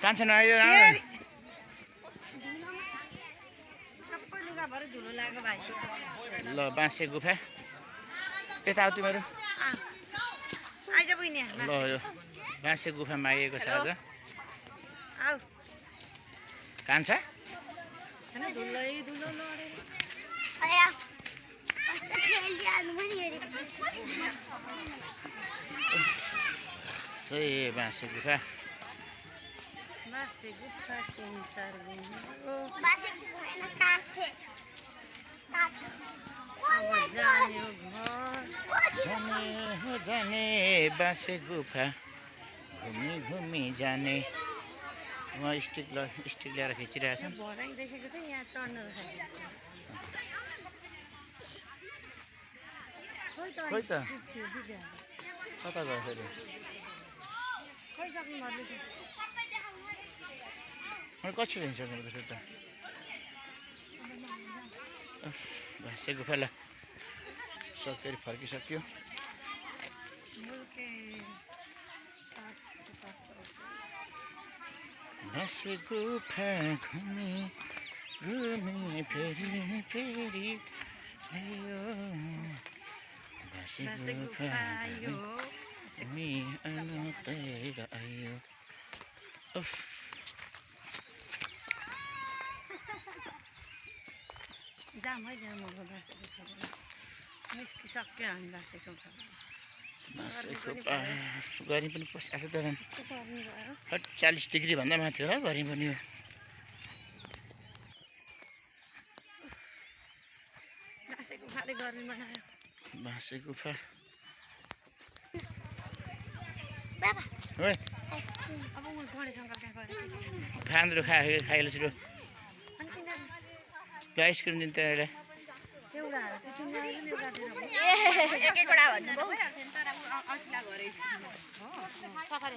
कान्छन आयो ल बाँसे गुफा त्यता आऊ तिमीहरू ल यो बाँसे गुफा मागेको छ आज कान्छा बाँसे गुफा जाने बाँसे गुफा घुमी घुमी जाने वहाँ स्टिक ल्याएर खिचिरहेछ खोइ त कता गयो फेरि कसरी हिँडिसक्नु पर्छ त बाँसे गुफा ल सकेर फर्किसक्यो बाँसे गुफा घुमी घुमी फेरि आयो बाँसे गुफा घुमी आएर आयो गरी पनि पसिआएको छ त 40 डिग्री भन्दा माथि होला गरी पनि बाँसे गुफा खान्द्रो खाइहाल्छु छिटो आइसक्रिम दिन्छ अहिले सफारी